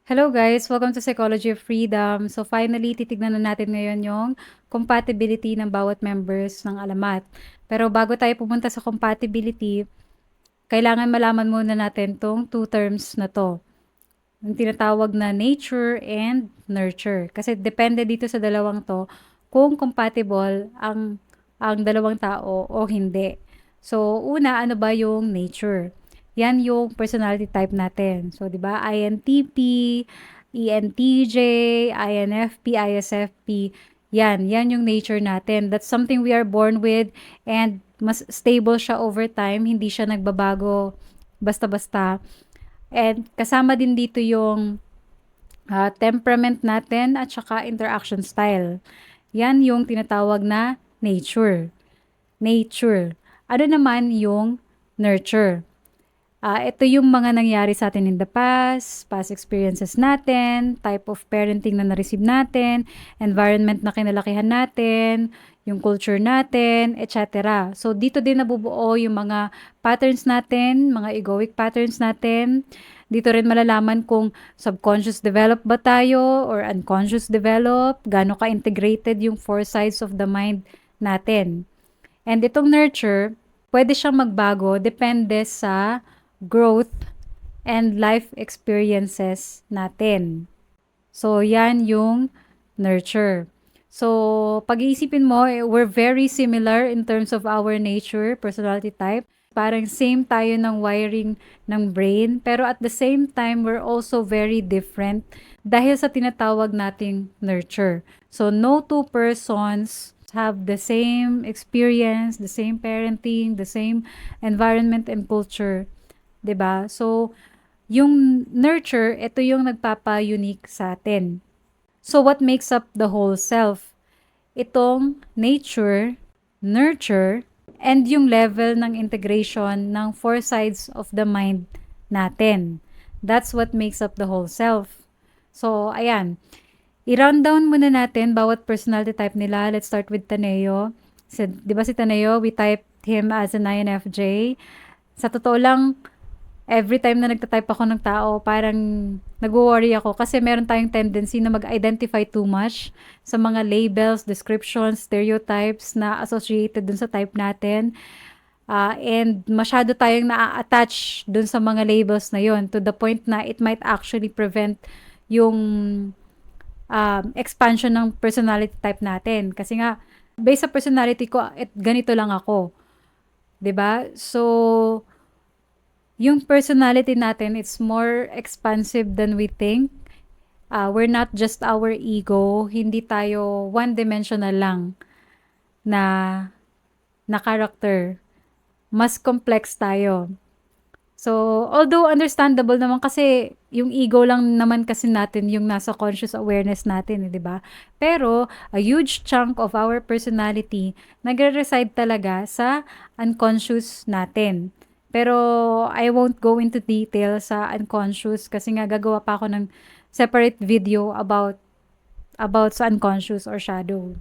Hello guys! Welcome to Psychology of Freedom. So finally, titignan na natin ngayon yung compatibility ng bawat members ng alamat. Pero bago tayo pumunta sa compatibility, kailangan malaman muna natin tong two terms na to. Yung tinatawag na nature and nurture. Kasi depende dito sa dalawang to kung compatible ang dalawang tao o hindi. So una, ano ba yung nature? Yan yung personality type natin. So 'di ba? INTP, ENTJ, INFP, ISFP. Yan yung nature natin. That's something we are born with and mas stable siya over time, hindi siya nagbabago basta-basta. And kasama din dito yung temperament natin at saka interaction style. Yan yung tinatawag na nature. Nature. Ano naman yung nurture? Ito yung mga nangyari sa atin in the past experiences natin, type of parenting na na-receive natin, environment na kinalakihan natin, yung culture natin, etc. So, dito din nabubuo yung mga patterns natin, mga egoic patterns natin. Dito rin malalaman kung subconscious develop ba tayo or unconscious develop, gaano ka-integrated yung four sides of the mind natin. And itong nurture, pwede siyang magbago depende sa growth and life experiences natin. So, yan yung nurture. So, pag-iisipin mo, we're very similar in terms of our nature, personality type. Parang same tayo ng wiring ng brain. Pero at the same time, we're also very different dahil sa tinatawag nating nurture. So, no two persons have the same experience, the same parenting, the same environment and culture. 'Di ba? So, yung nurture, ito yung nagpapa-unique sa atin. So, what makes up the whole self? Itong nature, nurture, and yung level ng integration ng four sides of the mind natin. That's what makes up the whole self. So, ayan. I-rundown muna natin bawat personality type nila. Let's start with Taneo. So, di ba si Taneo, we typed him as an INFJ. Sa totoo lang, every time na nagta-type ako ng tao, parang nagwo-worry ako kasi meron tayong tendency na mag-identify too much sa mga labels, descriptions, stereotypes na associated dun sa type natin. And masyado tayong na-attach dun sa mga labels na yon to the point na it might actually prevent yung expansion ng personality type natin. Kasi nga, based sa personality ko, ganito lang ako. 'Di ba? So, yung personality natin, it's more expansive than we think. We're not just our ego. Hindi tayo one-dimensional lang na, na character. Mas complex tayo. So, although understandable naman kasi yung ego lang naman kasi natin yung nasa conscious awareness natin, eh, 'di ba? Pero a huge chunk of our personality nagre-reside talaga sa unconscious natin. Pero I won't go into detail sa unconscious kasi nga gagawa pa ako ng separate video about sa unconscious or shadow.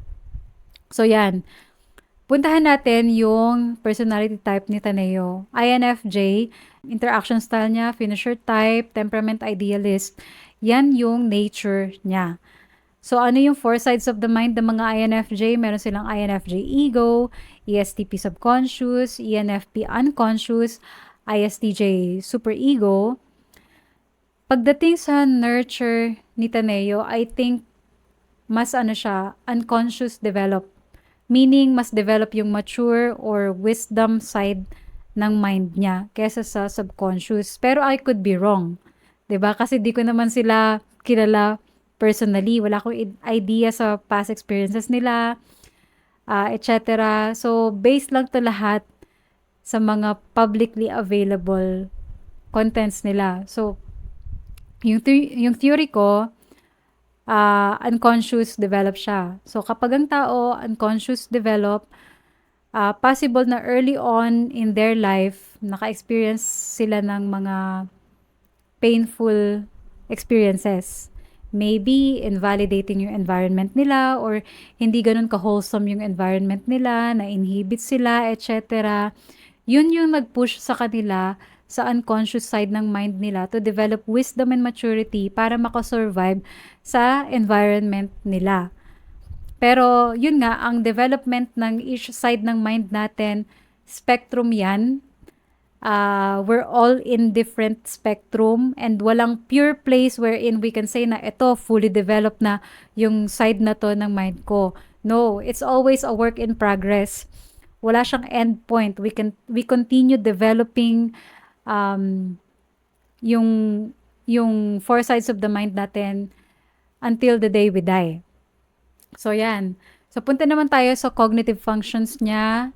So yan. Puntahan natin yung personality type ni Taneo. INFJ, interaction style niya, finisher type, temperament idealist. Yan yung nature niya. So, ano yung four sides of the mind ng mga INFJ? Meron silang INFJ ego, ESTP subconscious, ENFP unconscious, ISTJ superego. Pagdating sa nurture ni Taneo, I think mas ano siya, unconscious develop. Meaning, mas develop yung mature or wisdom side ng mind niya kesa sa subconscious. Pero I could be wrong. 'Di ba? Kasi di ko naman sila kilala personally. Wala akong idea sa past experiences nila, etc. So, based lang to lahat sa mga publicly available contents nila. So, yung theory ko, unconscious develop siya. So, kapag ang tao unconscious develop, possible na early on in their life, naka-experience sila ng mga painful experiences. Maybe invalidating yung environment nila or hindi ganun ka-wholesome yung environment nila, na-inhibit sila, etc. Yun yung nag-push sa kanila sa unconscious side ng mind nila to develop wisdom and maturity para makasurvive sa environment nila. Pero yun nga, ang development ng each side ng mind natin, spectrum yan. We're all in different spectrum and walang pure place wherein we can say na ito fully developed na yung side na to ng mind ko. No, it's always a work in progress. Wala siyang end point. We continue developing yung four sides of the mind natin until the day we die. So yan. So punta naman tayo sa cognitive functions niya.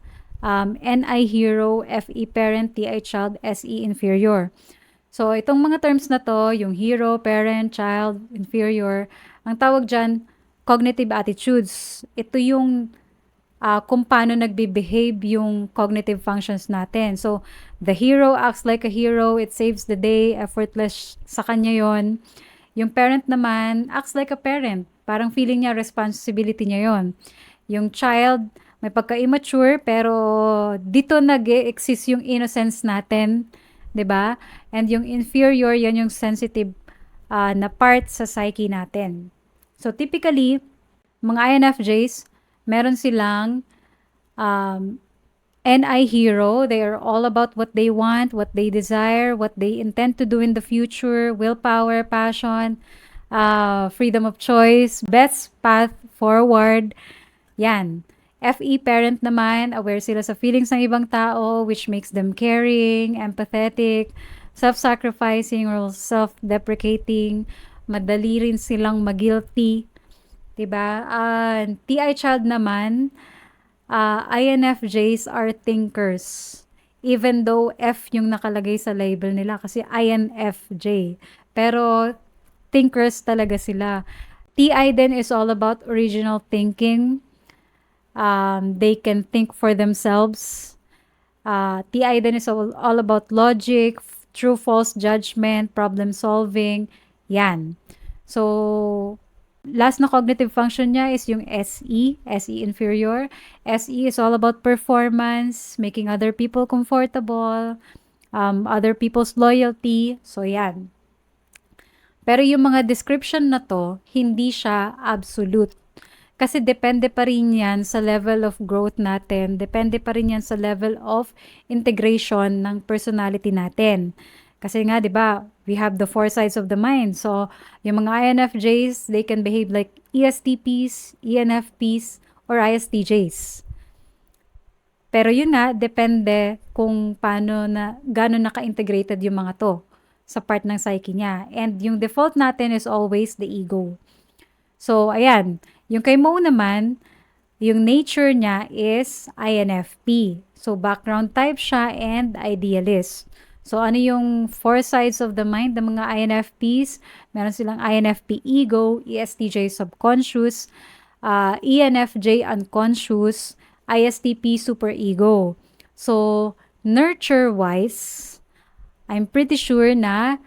NI hero, FE parent, TI child, SE inferior. So itong mga terms na to, yung hero, parent, child, inferior, ang tawag dyan, cognitive attitudes. Ito yung kung paano nagbe-behave yung cognitive functions natin. So the hero acts like a hero, it saves the day, effortless sa kanya yon. Yung parent naman acts like a parent, parang feeling niya responsibility niya yon. Yung child, may pagka-immature pero dito nag-exist yung innocence natin, 'di ba? And yung inferior, yan yung sensitive na part sa psyche natin. So typically, mga INFJs, meron silang NI hero. They are all about what they want, what they desire, what they intend to do in the future, willpower, passion, freedom of choice, best path forward. Yan. FE parent naman, aware sila sa feelings ng ibang tao, which makes them caring, empathetic, self-sacrificing or self-deprecating. Madali rin silang mag-guilty. Diba? TI child naman, INFJs are thinkers. Even though F yung nakalagay sa label nila kasi INFJ. Pero thinkers talaga sila. TI din is all about original thinking. They can think for themselves. TI then is all about logic, true false judgment, problem solving. Yan. So, last na cognitive function niya is yung SE inferior. SE is all about performance, making other people comfortable, other people's loyalty. So, yan. Pero yung mga description na to, hindi siya absolute. Kasi depende pa rin yan sa level of growth natin. Depende pa rin yan sa level of integration ng personality natin. Kasi nga, di ba, we have the four sides of the mind. So, yung mga INFJs, they can behave like ESTPs, ENFPs, or ISTJs. Pero yun nga, depende kung paano gano'n naka-integrated yung mga to sa part ng psyche niya. And yung default natin is always the ego. So, ayan. Yung kay Mo naman, yung nature niya is INFP. So, background type siya and idealist. So, ano yung four sides of the mind ng mga INFPs? Meron silang INFP ego, ESTJ subconscious, ENFJ unconscious, ISTP superego. So, nurture-wise, I'm pretty sure na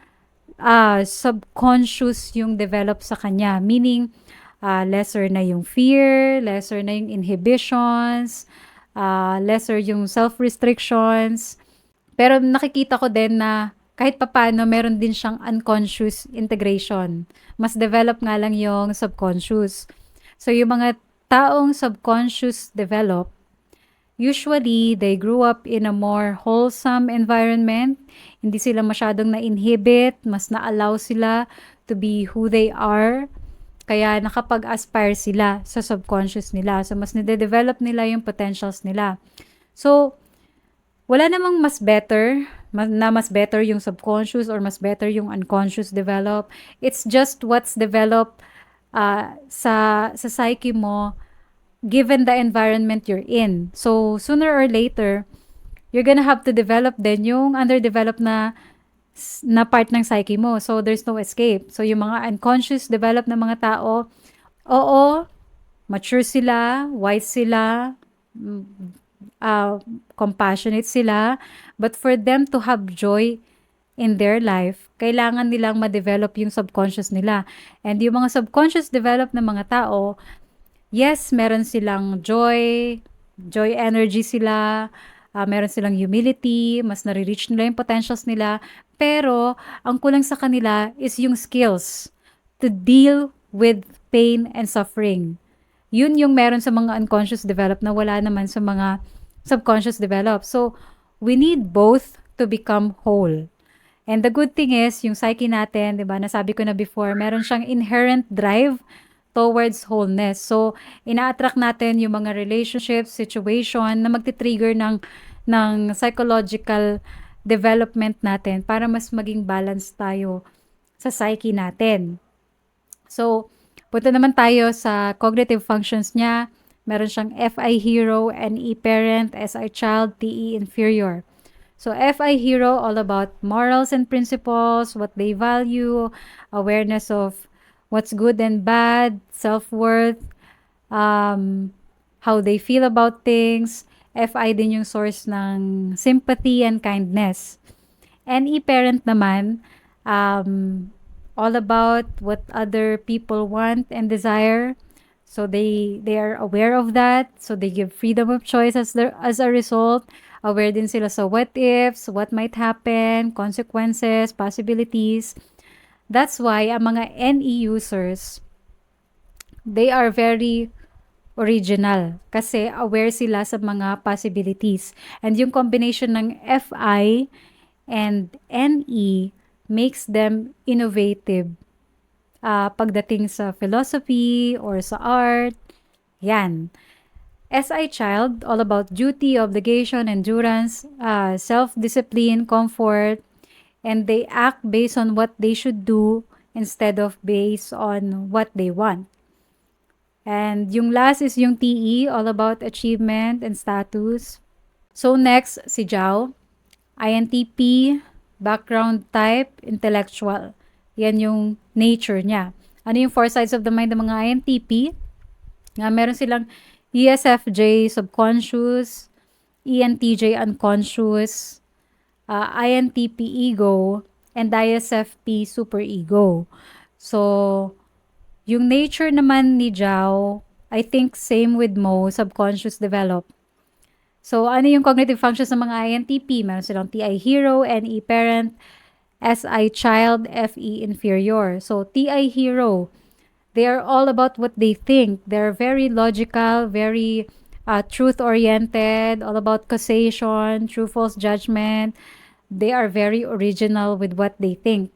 subconscious yung develop sa kanya. Meaning, lesser na yung fear, lesser na yung inhibitions, lesser yung self-restrictions. Pero nakikita ko din na kahit papano meron din siyang unconscious integration. Mas develop nga lang yung subconscious. So yung mga taong subconscious develop, usually they grew up in a more wholesome environment. Hindi sila masyadong na-inhibit, mas na-allow sila to be who they are. Kaya nakapag-aspire sila sa subconscious nila. So, mas nade-develop nila yung potentials nila. So, wala namang mas better yung subconscious or mas better yung unconscious develop. It's just what's developed sa psyche mo given the environment you're in. So, sooner or later, you're gonna have to develop din yung underdeveloped na part ng psyche mo. So, there's no escape. So, yung mga unconscious developed na mga tao, oo, mature sila, wise sila, compassionate sila, but for them to have joy in their life, kailangan nilang ma-develop yung subconscious nila. And yung mga subconscious developed na mga tao, yes, meron silang joy energy sila, Meron silang humility, mas nare-reach nila yung potentials nila, pero ang kulang sa kanila is yung skills to deal with pain and suffering. Yun yung meron sa mga unconscious develop na wala naman sa mga subconscious develop. So, we need both to become whole. And the good thing is, yung psyche natin, 'di ba, nasabi ko na before, meron siyang inherent drive towards wholeness. So, ina-attract natin yung mga relationships, situation na magti-trigger ng psychological development natin para mas maging balanced tayo sa psyche natin. So, punta naman tayo sa cognitive functions niya. Meron siyang FI hero, NE parent, SI child, TE inferior. So FI hero, all about morals and principles, what they value, awareness of what's good and bad, self-worth, um, how they feel about things. FI din yung source ng sympathy and kindness. NE parent naman, um, all about what other people want and desire. So they are aware of that. So they give freedom of choice as a result. Aware din sila sa what ifs, what might happen, consequences, possibilities. That's why ang mga NE users, they are very original kasi aware sila sa mga possibilities. And yung combination ng FI and NE makes them innovative pagdating sa philosophy or sa art. Yan. SI child, all about duty, obligation, endurance, self-discipline, comfort, and they act based on what they should do instead of based on what they want. And yung last is yung TE, all about achievement and status. So next, si Jao, INTP, background type, intellectual. Yan yung nature niya. Ano yung four sides of the mind ng mga INTP? Meron silang ESFJ, subconscious, ENTJ, unconscious, INTP, ego, and ISFP, superego. So, yung nature naman ni Jao, I think same with Mo, subconscious develop. So, ano yung cognitive functions ng mga INTP? Meron silang TI hero, NE parent, SI child, FE inferior. So, TI hero, they are all about what they think. They're very logical, very truth-oriented, all about causation, true-false judgment. They are very original with what they think.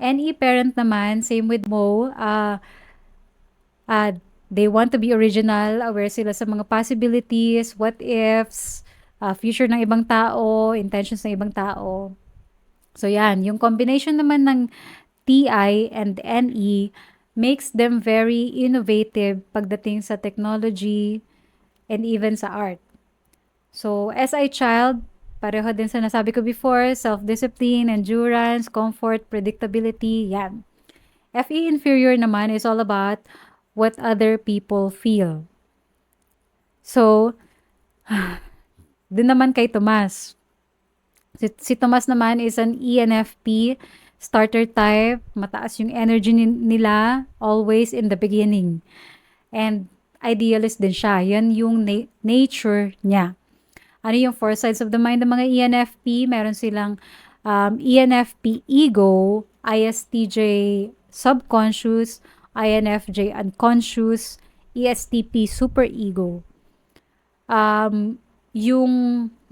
NE parent naman, same with Mo, they want to be original, aware sila sa mga possibilities, what ifs, future ng ibang tao, intentions ng ibang tao. So yan, yung combination naman ng TI and NE makes them very innovative pagdating sa technology and even sa art. So SI child, pareho din sa nasabi ko before, self-discipline, endurance, comfort, predictability, yan. FE inferior naman is all about what other people feel. So, din naman kay Tomas. Si Tomas naman is an ENFP, starter type, mataas yung energy nila, always in the beginning. And idealist din siya. Yan yung nature niya. Ano yung four sides of the mind ng mga ENFP? Meron silang ENFP ego, ISTJ subconscious, INFJ unconscious, ESTP superego. Yung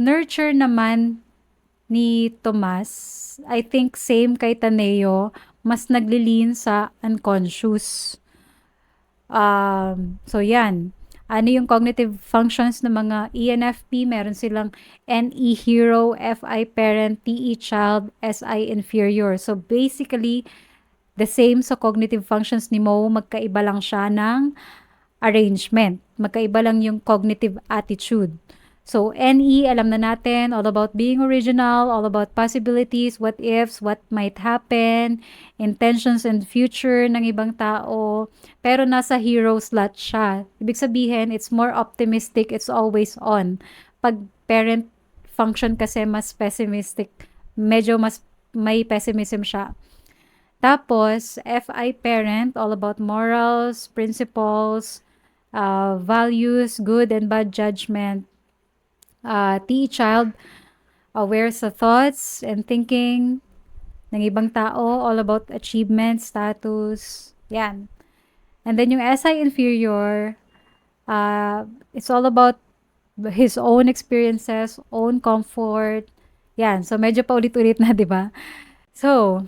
nurture naman ni Tomas, I think same kay Taneo, mas naglilin sa unconscious. So yan. Ano yung cognitive functions ng mga ENFP? Meron silang NE hero, FI parent, TE child, SI inferior. So basically, the same sa cognitive functions ni Mo, magkaiba lang siya ng arrangement. Magkaiba lang yung cognitive attitude. So, NE, alam na natin, all about being original, all about possibilities, what ifs, what might happen, intentions and future ng ibang tao. Pero nasa hero slot siya. Ibig sabihin, it's more optimistic, it's always on. Pag parent function kasi mas pessimistic, medyo mas may pessimism siya. Tapos, FI parent, all about morals, principles, values, good and bad judgment. TE child, aware sa thoughts and thinking ng ibang tao, all about achievement, status, yan. And then yung SI inferior, it's all about his own experiences, own comfort. Yan. So, medyo paulit-ulit na, di ba? So,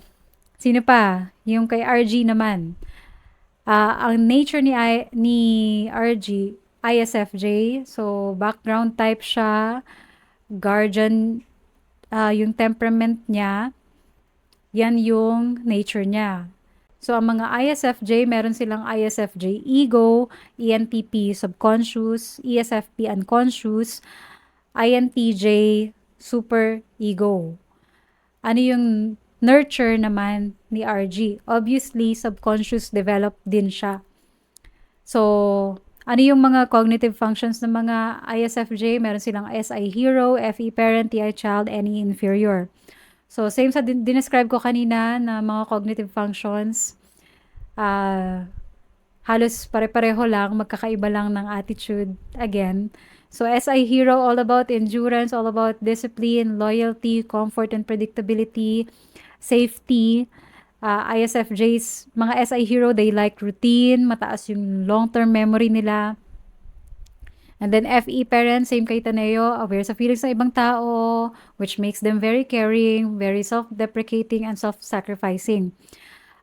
sino pa? Yung kay RG naman. Ang nature ni RG, ISFJ. So, background type siya. Guardian, yung temperament niya. Yan yung nature niya. So, ang mga ISFJ, meron silang ISFJ ego, ENTP subconscious, ESFP unconscious, INTJ super ego. Ano yung nurture naman ni RG? Obviously, subconscious developed din siya. So, ano yung mga cognitive functions ng mga ISFJ? Meron silang SI hero, FE parent, TI child, NE inferior. So, same sa dinescribe ko kanina na mga cognitive functions, halos pare-pareho lang, magkakaiba lang ng attitude again. So, SI hero, all about endurance, all about discipline, loyalty, comfort and predictability, safety. ISFJs, mga SI hero, they like routine, mataas yung long-term memory nila. And then FE parents, same kay Taneo, aware sa feelings ng ibang tao, which makes them very caring, very self-deprecating, and self-sacrificing.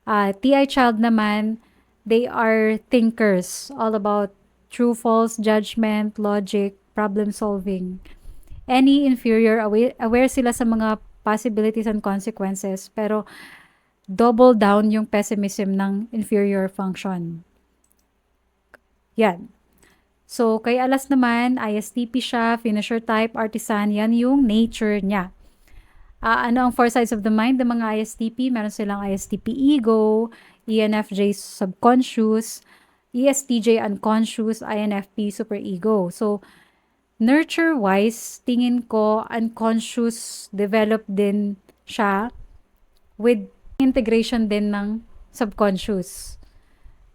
TI child naman, they are thinkers, all about true, false, judgment, logic, problem solving. Any inferior, aware sila sa mga possibilities and consequences, pero double down yung pessimism ng inferior function. Yan. So, kay Alas naman, ISTP siya, finisher type, artisan, yan yung nature niya. Ano ang four sides of the mind ng mga ISTP? Meron silang ISTP ego, ENFJ subconscious, ESTJ unconscious, INFP superego. So, nurture-wise, tingin ko unconscious develop din siya with integration din ng subconscious.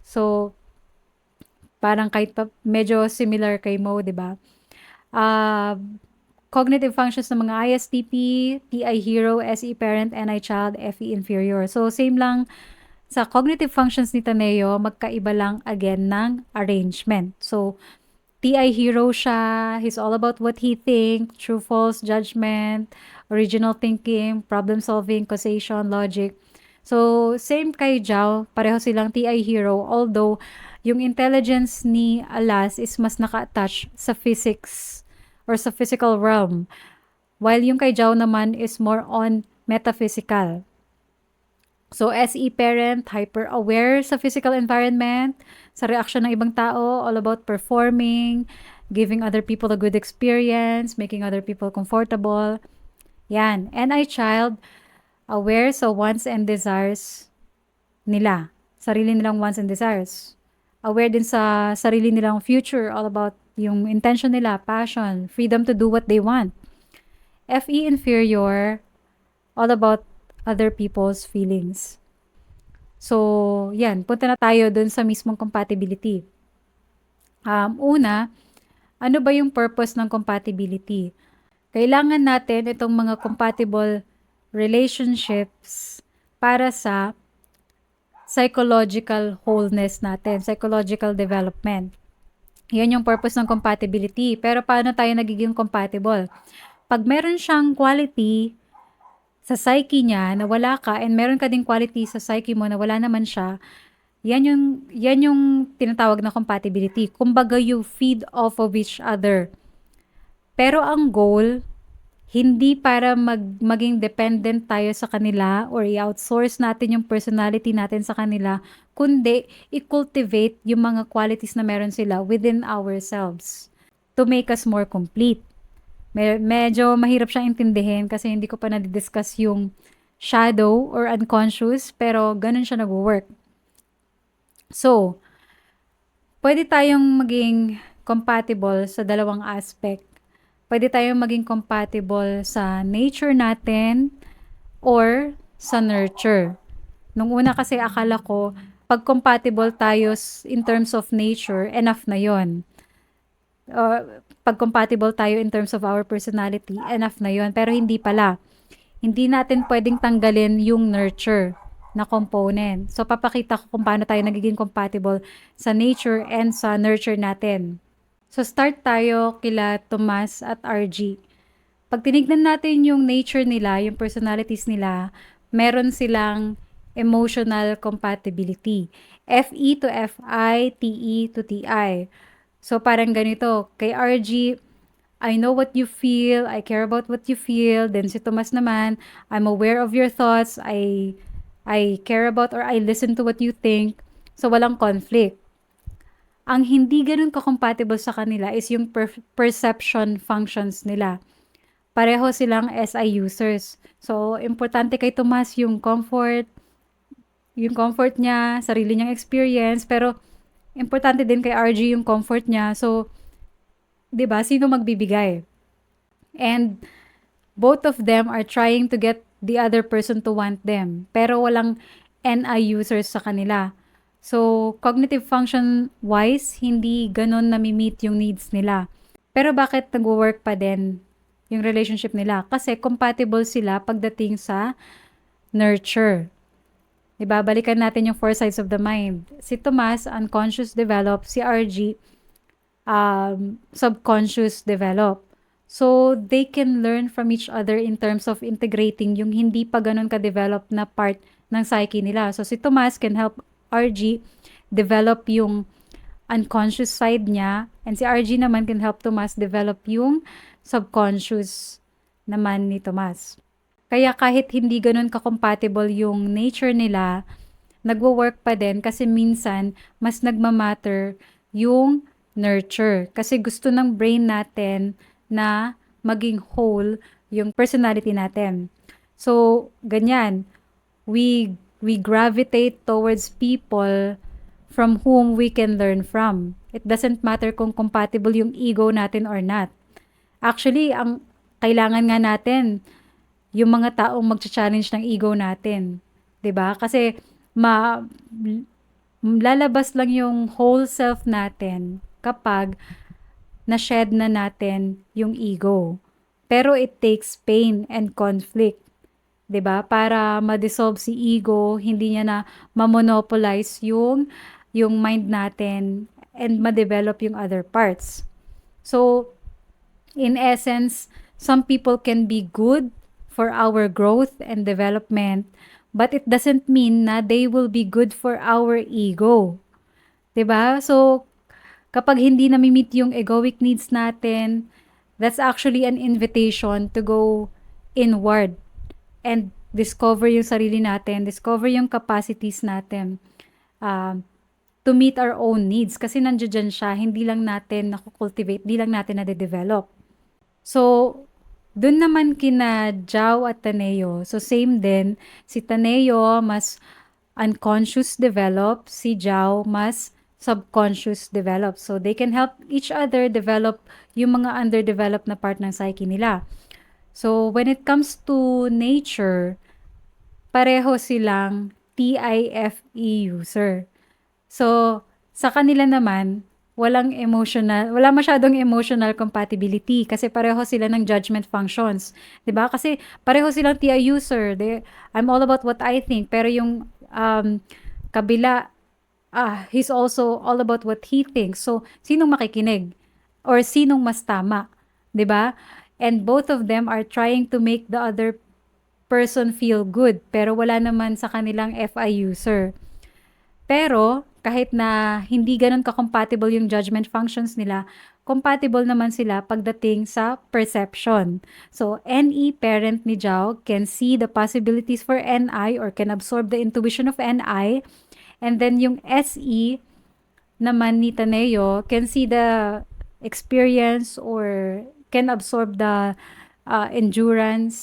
So, parang kahit pa medyo similar kay Mo, 'di ba? Cognitive functions ng mga ISTP, TI hero, SE parent, NI child, FE inferior. So same lang sa cognitive functions ni Taneo, magkaiba lang again ng arrangement. So TI hero siya, he's all about what he think, true false judgment, original thinking, problem solving, causation, logic. So same kay Jao, pareho silang TI hero, although yung intelligence ni Alas is mas naka-attach sa physics or sa physical realm. While yung kay Jao naman is more on metaphysical. So, SE parent, hyper-aware sa physical environment, sa reaction ng ibang tao, all about performing, giving other people a good experience, making other people comfortable. Yan. NI child, aware sa wants and desires nila. Sarili nilang wants and desires. Aware din sa sarili nilang future, all about yung intention nila, passion, freedom to do what they want. FE inferior, all about other people's feelings. So, yan, punta na tayo dun sa mismong compatibility. Una, ano ba yung purpose ng compatibility? Kailangan natin itong mga compatible relationships para sa psychological wholeness natin, psychological development. Yan yung purpose ng compatibility. Pero paano tayo nagiging compatible? Pag meron siyang quality sa psyche niya na wala ka and meron ka ding quality sa psyche mo na wala naman siya, yan yung tinatawag na compatibility. Kumbaga, you feed off of each other. Pero ang goal, hindi para maging dependent tayo sa kanila or i-outsource natin yung personality natin sa kanila, kundi i-cultivate yung mga qualities na meron sila within ourselves to make us more complete. Medyo mahirap siyang intindihin kasi hindi ko pa na-discuss yung shadow or unconscious, pero ganun siya nag-work. So, pwede tayong maging compatible sa dalawang aspect. Pwede tayong maging compatible sa nature natin or sa nurture. Nung una kasi akala ko, pag compatible tayo in terms of nature, enough na yon. pag compatible tayo in terms of our personality, enough na yun. Pero hindi pala. Hindi natin pwedeng tanggalin yung nurture na component. So, papakita ko kung paano tayo nagiging compatible sa nature and sa nurture natin. So, start tayo kila Tomas at RG. Pag tinignan natin yung nature nila, yung personalities nila, meron silang emotional compatibility. FE to FI, TE to TI. So, parang ganito. Kay RG, I know what you feel, I care about what you feel. Then si Tomas naman, I'm aware of your thoughts, I care about or I listen to what you think. So walang conflict. Ang hindi ganun ka-compatible sa kanila is yung perception functions nila. Pareho silang SI users. So importante kay Tomas yung comfort niya, sarili niyang experience, pero importante din kay RG yung comfort niya. So, 'di ba, sino magbibigay? And both of them are trying to get the other person to want them. Pero walang NI users sa kanila. So, cognitive function wise, hindi ganun nami-meet yung needs nila. Pero bakit nagwo-work pa din yung relationship nila? Kasi compatible sila pagdating sa nurture. Diba? Balikan natin yung four sides of the mind. Si Tomas, unconscious develop. Si RG, subconscious develop. So, they can learn from each other in terms of integrating yung hindi pa ganun ka-develop na part ng psyche nila. So, si Tomas can help RG develop yung unconscious side niya, and si RG naman can help Tomas develop yung subconscious naman ni Tomas. Kaya kahit hindi ganun ka-compatible yung nature nila, nagwo-work pa din kasi minsan mas nagmamatter yung nurture. Kasi gusto ng brain natin na maging whole yung personality natin. So, ganyan. We gravitate towards people from whom we can learn from. It doesn't matter kung compatible yung ego natin or not. Actually, ang kailangan nga natin, yung mga taong mag-challenge ng ego natin. 'Di ba? Kasi lalabas lang yung whole self natin kapag na-shed na natin yung ego. Pero it takes pain and conflict, 'di ba? Para ma-dissolve si ego, hindi niya na ma-monopolize yung mind natin and ma-develop yung other parts. So, in essence, some people can be good for our growth and development, but it doesn't mean na they will be good for our ego. 'Di ba? So, kapag hindi nami-meet yung egoic needs natin, that's actually an invitation to go inward and discover yung sarili natin, discover yung capacities natin, to meet our own needs. Kasi nandiyan siya, hindi lang natin nakukultivate, hindi lang natin nade-develop. So, dun naman kina Jao at Taneo. So, same din. Si Taneo, mas unconscious develop. Si Jao, mas subconscious develop. So, they can help each other develop yung mga underdeveloped na part ng psyche nila. So, when it comes to nature, pareho silang TIFE user. So, sa kanila naman, wala masyadong emotional compatibility kasi pareho sila ng judgment functions. 'Di ba? Kasi pareho silang TI user. I'm all about what I think. Pero yung kabila, he's also all about what he thinks. So, sinong makikinig? Or sinong mas tama? 'Di ba? And both of them are trying to make the other person feel good. Pero wala naman sa kanilang FI user. Pero, kahit na hindi ganun ka-compatible yung judgment functions nila, compatible naman sila pagdating sa perception. So, NE parent ni Jao can see the possibilities for NI or can absorb the intuition of NI. And then yung SE naman ni Taneo can see the experience or can absorb the endurance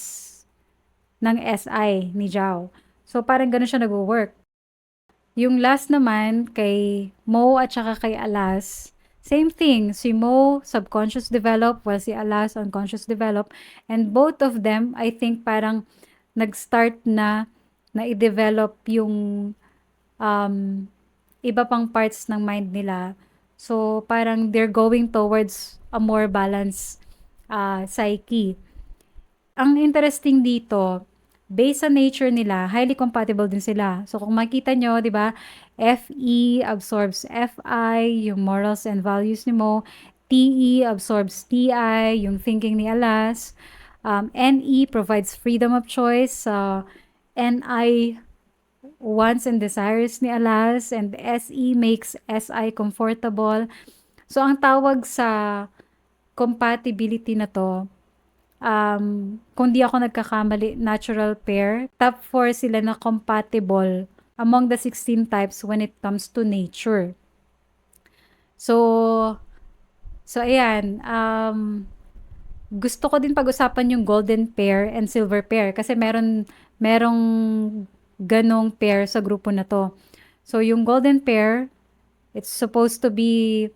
ng SI ni Jao. So, parang ganun siya nag-work. Yung last naman kay Mo at saka kay Alas, same thing. Si Mo, subconscious develop, while si Alas, unconscious develop. And both of them, I think parang nag-start na i-develop yung iba pang parts ng mind nila So, parang they're going towards a more balanced psyche. Ang interesting dito, based sa nature nila, highly compatible din sila. So, kung makita nyo, di ba, FE absorbs FI, yung morals and values ni Mo. TE absorbs TI, yung thinking ni Alas. NE provides freedom of choice. NI wants and desires ni Alas. And SE makes SI comfortable. So, ang tawag sa compatibility na to, kung di ako nagkakamali, natural pair. Top 4 sila na compatible among the 16 types when it comes to nature. So, ayan. Gusto ko din pag-usapan yung golden pair and silver pair kasi merong ganong pair sa grupo na to. So, yung golden pair, it's supposed to be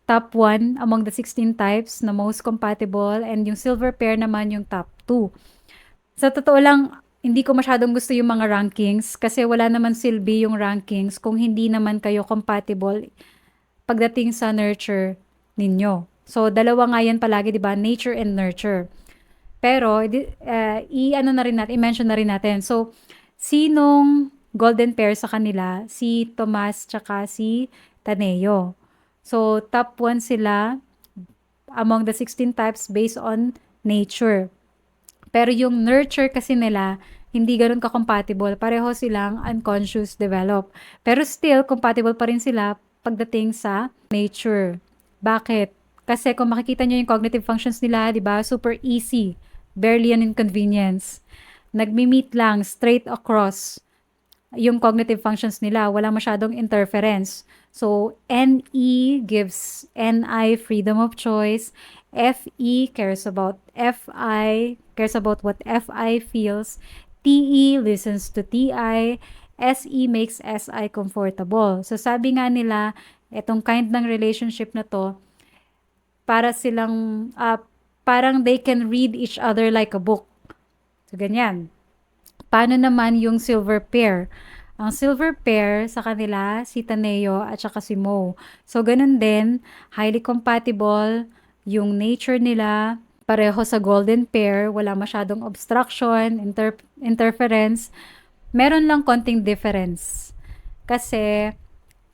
top 1 among the 16 types na most compatible, and yung silver pair naman yung top 2. Sa totoo lang, hindi ko masyadong gusto yung mga rankings kasi wala naman silbi yung rankings kung hindi naman kayo compatible pagdating sa nurture ninyo. So, dalawa nga yan palagi, di ba? Nature and nurture. Pero, i-ano na rin natin, i-mention na rin natin. So, sinong golden pair sa kanila? Si Tomas tsaka si Taneo. So, top 1 sila among the 16 types based on nature. Pero yung nurture kasi nila, hindi ganoon ka-compatible. Pareho silang unconscious develop. Pero still, compatible pa rin sila pagdating sa nature. Bakit? Kasi kung makikita nyo yung cognitive functions nila, di ba, super easy. Barely an inconvenience. Nagmi-meet lang straight across yung cognitive functions nila. Walang masyadong interference. So, NE gives NI freedom of choice. FE cares about FI, cares about what FI feels. TE listens to TI. SE makes SI comfortable. So, sabi nga nila, itong kind ng relationship na to, para silang, parang they can read each other like a book. So, ganyan. Paano naman yung silver pair? Ang silver pair sa kanila, si Taneo at saka si Mo. So, ganun din, highly compatible, yung nature nila, pareho sa golden pair, wala masyadong obstruction, interference. Meron lang konting difference. Kasi,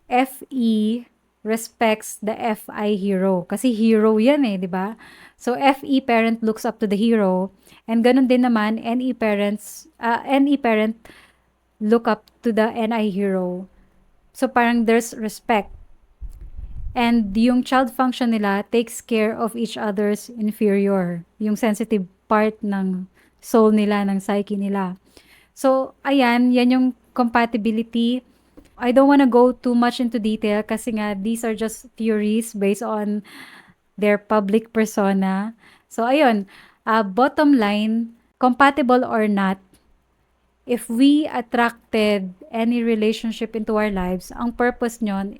FE respects the FI hero. Kasi hero yan eh, di ba? So, FE parent looks up to the hero. And ganun din naman, NE parent look up to the NI hero. So, parang there's respect. And yung child function nila takes care of each other's inferior. Yung sensitive part ng soul nila, ng psyche nila. So, ayan, yan yung compatibility. I don't want to go too much into detail kasi nga these are just theories based on their public persona. So, ayun, bottom line, compatible or not, if we attracted any relationship into our lives, ang purpose nyon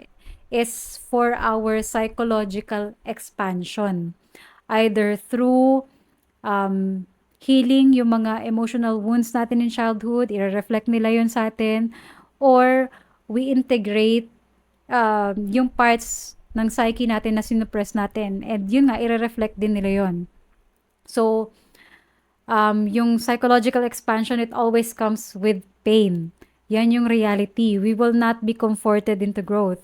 is for our psychological expansion. Either through healing yung mga emotional wounds natin in childhood, i-reflect nila yun sa atin, or we integrate yung parts ng psyche natin na sinupress natin. And yun nga, i-reflect din nila yun. So, yung psychological expansion, it always comes with pain. Yan yung reality. We will not be comforted into growth.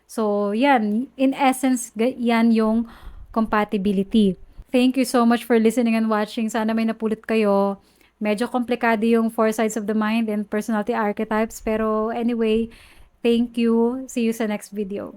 So, yan. In essence, yan yung compatibility. Thank you so much for listening and watching. Sana may napulot kayo. Medyo komplikado yung 4 sides of the mind and personality archetypes. Pero anyway, thank you. See you sa next video.